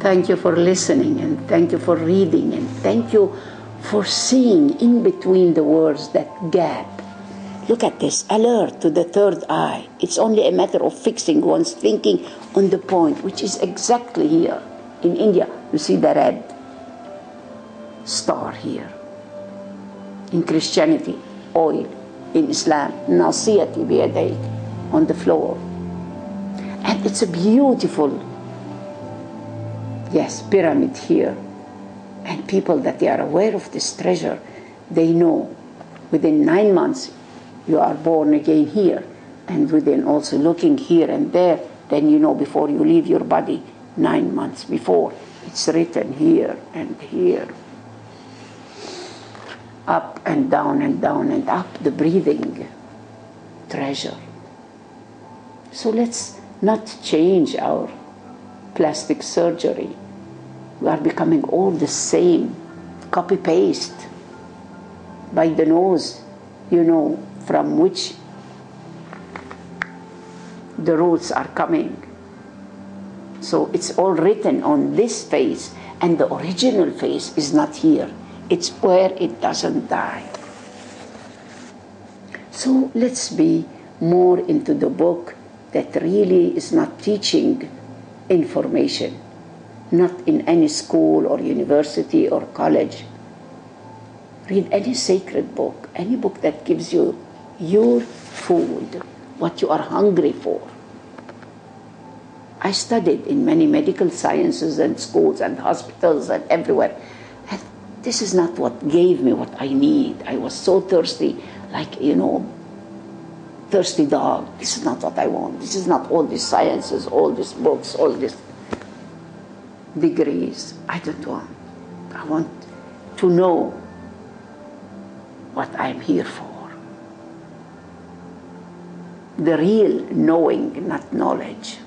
Thank you for listening, and thank you for reading, and thank you for seeing in between the words that gap. Look at this, alert to the third eye. It's only a matter of fixing one's thinking on the point, which is exactly here. In India, you see the red star here. In Christianity, oil. In Islam, nasiyati biyadayk, on the floor. And it's a beautiful, yes, pyramid here. And people that they are aware of this treasure, they know within 9 months you are born again here. And within also looking here and there, then you know before you leave your body, 9 months before, it's written here and here. Up and down and down and up, the breathing treasure. So let's not change our plastic surgery. We are becoming all the same, copy-paste. By the nose, you know from which the roots are coming. So it's all written on this face, and the original face is not here. It's where it doesn't die. So let's be more into the book that really is not teaching information, not in any school or university or college. Read any sacred book, any book that gives you your food, what you are hungry for. I studied in many medical sciences and schools and hospitals and everywhere. And this is not what gave me what I need. I was so thirsty, like, thirsty dog. This is not what I want. This is not all these sciences, all these books, all these degrees. I don't want. I want to know what I'm here for. The real knowing, not knowledge.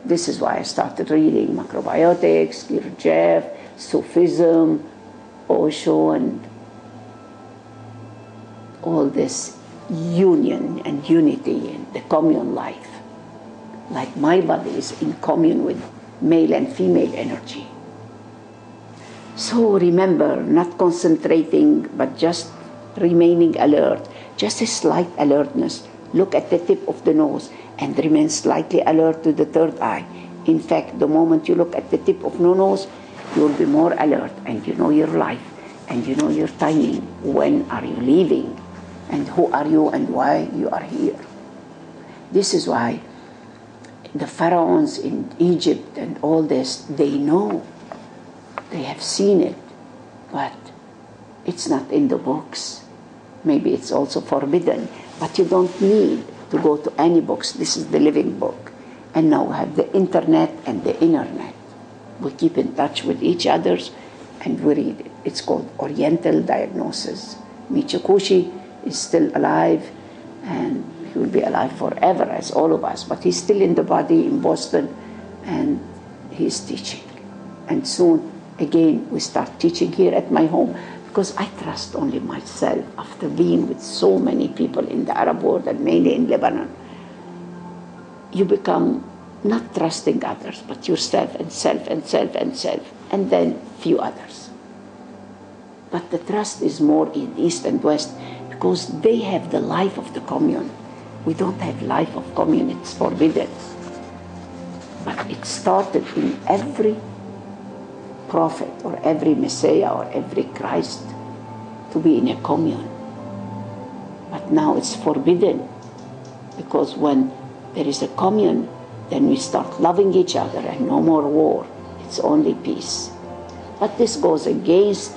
This is why I started reading macrobiotics, Gurdjieff, Sufism, Osho, and all this union and unity and the commune life. Like my body is in commune with male and female energy. So remember, not concentrating, but just remaining alert. Just a slight alertness. Look at the tip of the nose and remain slightly alert to the third eye. In fact, the moment you look at the tip of the nose, you'll be more alert, and you know your life, and you know your timing. When are you leaving? And who are you and why you are here? This is why the pharaohs in Egypt and all this, they know. They have seen it, but it's not in the books. Maybe it's also forbidden, but you don't need to go to any books. This is the living book. And now we have the internet and the internet. We keep in touch with each other and we read it. It's called Oriental Diagnosis. Michikushi is still alive, and he will be alive forever as all of us, but he's still in the body in Boston, and he's teaching. And soon again we start teaching here at my home, because I trust only myself after being with so many people in the Arab world and mainly in Lebanon. You become not trusting others, but yourself and self and self and self, and then few others. But the trust is more in East and West, because they have the life of the commune. We don't have life of commune, it's forbidden. But it started in every prophet or every Messiah or every Christ to be in a commune. But now it's forbidden, because when there is a commune, then we start loving each other and no more war. It's only peace. But this goes against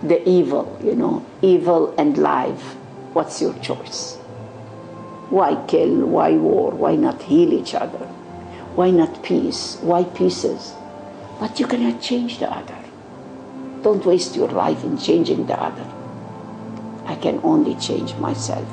the evil, evil and life. What's your choice? Why kill? Why war? Why not heal each other? Why not peace? Why pieces? But you cannot change the other. Don't waste your life in changing the other. I can only change myself.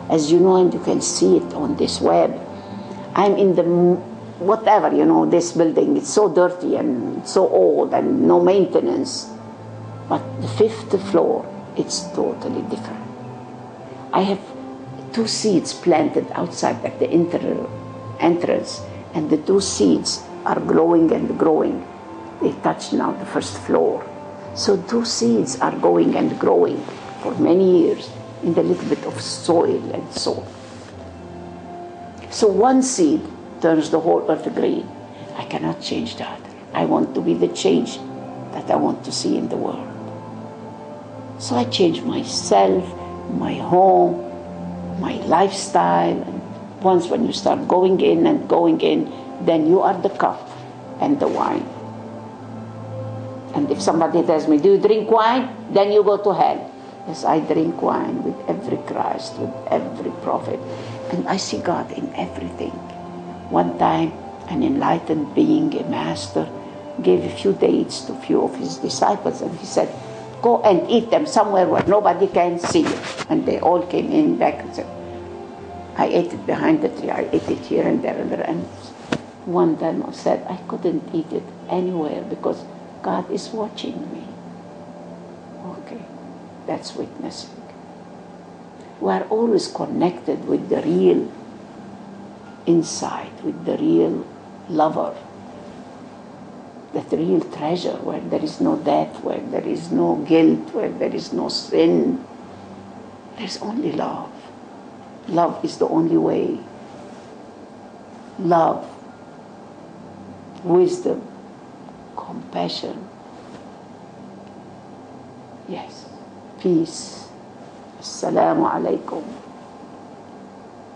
As you know, and you can see it on this web, I'm in the whatever, this building, it's so dirty and so old and no maintenance. But the 5th floor, it's totally different. I have 2 seeds planted outside at the entrance, and the 2 seeds are glowing and growing. They touch now the first floor. So those seeds are going and growing for many years in the little bit of soil and salt. So one seed turns the whole earth green. I cannot change that. I want to be the change that I want to see in the world. So I change myself, my home, my lifestyle. And once when you start going in, then you are the cup and the wine. And if somebody tells me, do you drink wine? Then you go to hell. Yes, I drink wine with every Christ, with every prophet. And I see God in everything. One time, an enlightened being, a master, gave a few dates to a few of his disciples, and he said, go and eat them somewhere where nobody can see you. And they all came in back and said, I ate it behind the tree, I ate it here and there and there. And one then said, I couldn't eat it anywhere because God is watching me. Okay, that's witnessing. We are always connected with the real inside, with the real lover, that real treasure where there is no death, where there is no guilt, where there is no sin. There's only love. Love is the only way. Love, wisdom, compassion. Yes, peace. Assalamu alaikum.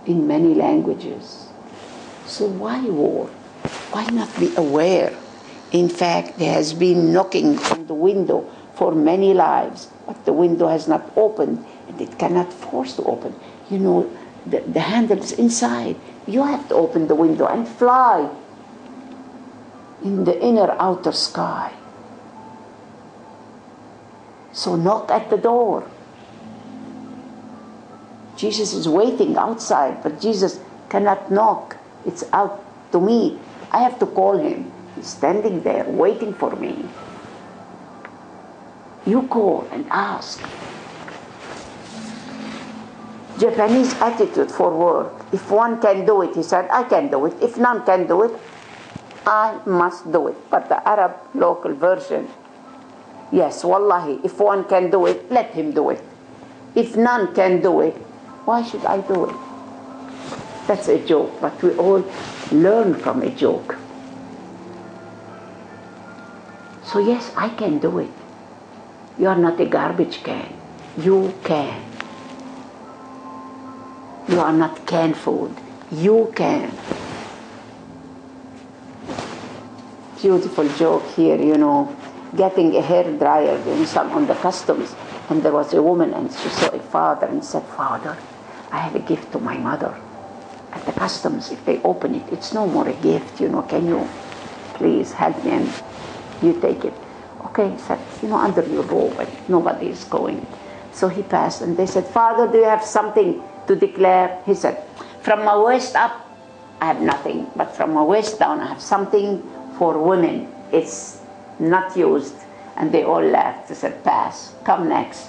In many languages. So why war? Why not be aware? In fact, there has been knocking on the window for many lives, but the window has not opened, and it cannot force to open. You know, the handle is inside. You have to open the window and fly in the inner outer sky. So knock at the door. Jesus is waiting outside, but Jesus cannot knock. It's out to me. I have to call him. He's standing there waiting for me. You call and ask. Japanese attitude for work. If one can do it, he said, I can do it. If none can do it, I must do it. But the Arab local version, yes, wallahi, if one can do it, let him do it. If none can do it, why should I do it? That's a joke, but we all learn from a joke. So yes, I can do it. You are not a garbage can. You can. You are not canned food. You can. Beautiful joke here, you know, getting a hair dryer on the customs, and there was a woman and she saw a father and said, Father, I have a gift to my mother. At the customs, if they open it, it's no more a gift, you know, can you please help me? And you take it. Okay, he said, you know, under your robe, and nobody is going. So he passed, and they said, Father, do you have something to declare? He said, from my waist up, I have nothing, but from my waist down, I have something for women. It's not used. And they all laughed. They said, pass, come next.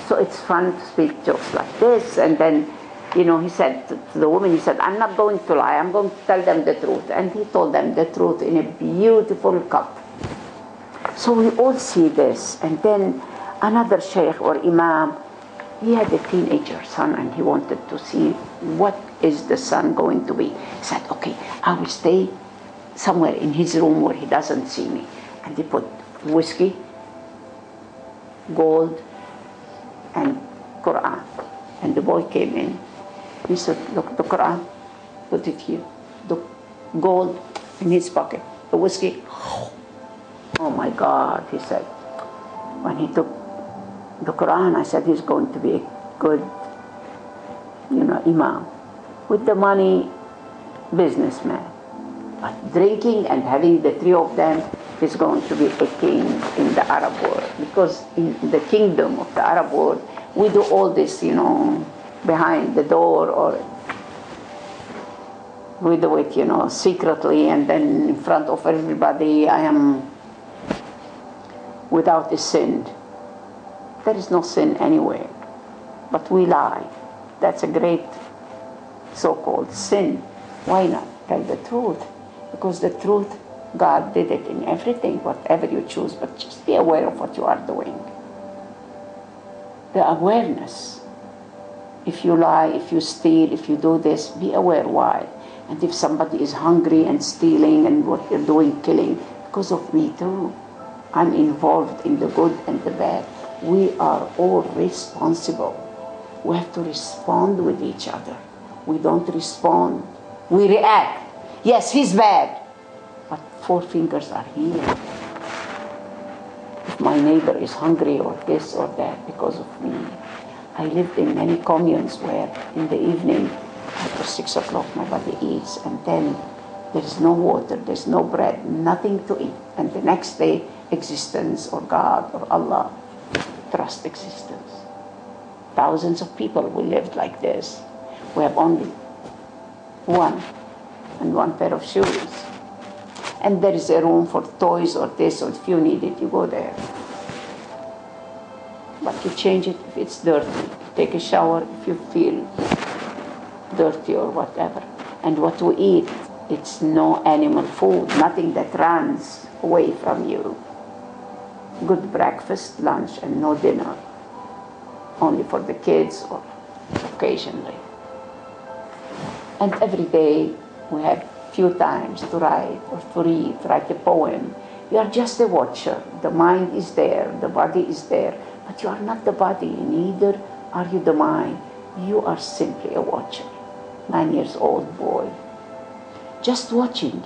So it's fun to speak jokes like this. And then, you know, he said to the woman, he said, I'm not going to lie, I'm going to tell them the truth. And he told them the truth in a beautiful cup. So we all see this. And then another sheikh or imam, he had a teenager son, and he wanted to see what is the son going to be. He said, okay, I will stay somewhere in his room where he doesn't see me. And he put whiskey, gold, and Quran. And the boy came in. He said, look, the Quran, put it here. The gold in his pocket. The whiskey. Oh my God, he said. When he took the Quran, I said, he's going to be a good, you know, imam. With the money, businessman. But drinking and having the three of them, is going to be a king in the Arab world. Because in the kingdom of the Arab world, we do all this, you know, behind the door, or we do it, you know, secretly, and then in front of everybody, I am without a sin. There is no sin anywhere. But we lie. That's a great so-called sin. Why not tell the truth? Because the truth, God did it in everything, whatever you choose, but just be aware of what you are doing. The awareness. If you lie, if you steal, if you do this, be aware why. And if somebody is hungry and stealing and what you're doing, killing, because of me too. I'm involved in the good and the bad. We are all responsible. We have to respond with each other. We don't respond. We react. Yes, he's bad. But 4 fingers are here. If my neighbor is hungry or this or that because of me. I lived in many communes where in the evening, after 6 o'clock, nobody eats. And then there is no water, there's no bread, nothing to eat. And the next day, existence or God or Allah, trust existence. Thousands of people we lived like this. We have only one and one pair of shoes. And there is a room for toys or this, or if you need it, you go there. But you change it if it's dirty. Take a shower if you feel dirty or whatever. And what we eat, it's no animal food, nothing that runs away from you. Good breakfast, lunch, and no dinner. Only for the kids or occasionally. And every day we have few times to write or to read, write a poem. You are just a watcher. The mind is there, the body is there, but you are not the body, neither are you the mind. You are simply a watcher. 9 years old boy. Just watching.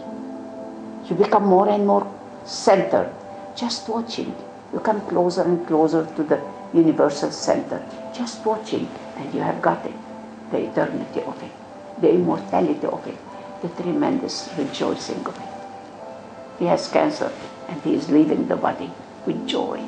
You become more and more centered. Just watching. You come closer and closer to the universal center. Just watching, and you have got it. The eternity of it, the immortality of it, the tremendous rejoicing of it. He has cancer, and he is leaving the body with joy.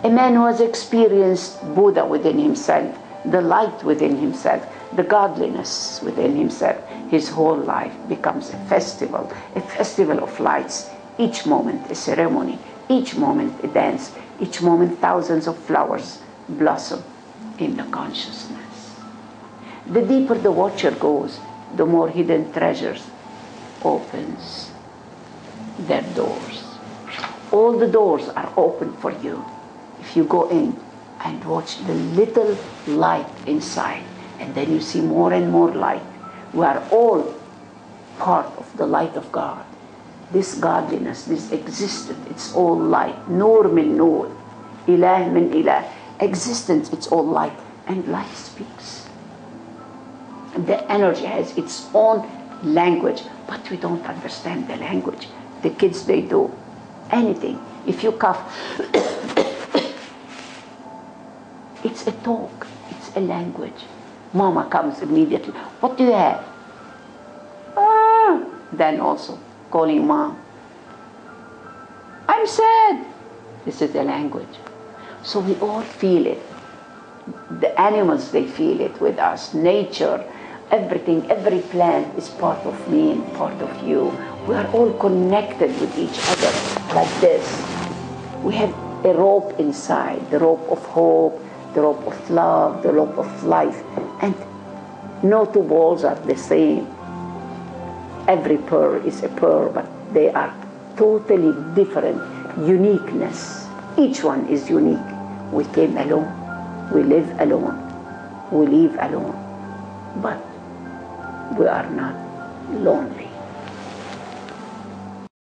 A man who has experienced Buddha within himself, the light within himself, the godliness within himself, his whole life becomes a festival of lights. Each moment a ceremony, each moment a dance, each moment thousands of flowers blossom in the consciousness. The deeper the watcher goes, the more hidden treasures opens their doors. All the doors are open for you if you go in and watch the little light inside, and then you see more and more light. We are all part of the light of God. This godliness, this existence, it's all light. Noor min noor, ilah min ilah. Existence, it's all light, and light speaks. And the energy has its own language, but we don't understand the language. The kids, they do anything. If you cough, it's a talk, it's a language. Mama comes immediately. What do you have? Then also calling mom. I'm sad. This is the language. So we all feel it. The animals, they feel it with us. Nature, everything, every plant is part of me and part of you. We are all connected with each other like this. We have a rope inside, the rope of hope, the rope of love, the rope of life. And no two balls are the same. Every pearl is a pearl, but they are totally different. Uniqueness. Each one is unique. We came alone. We live alone. We live alone. But we are not lonely.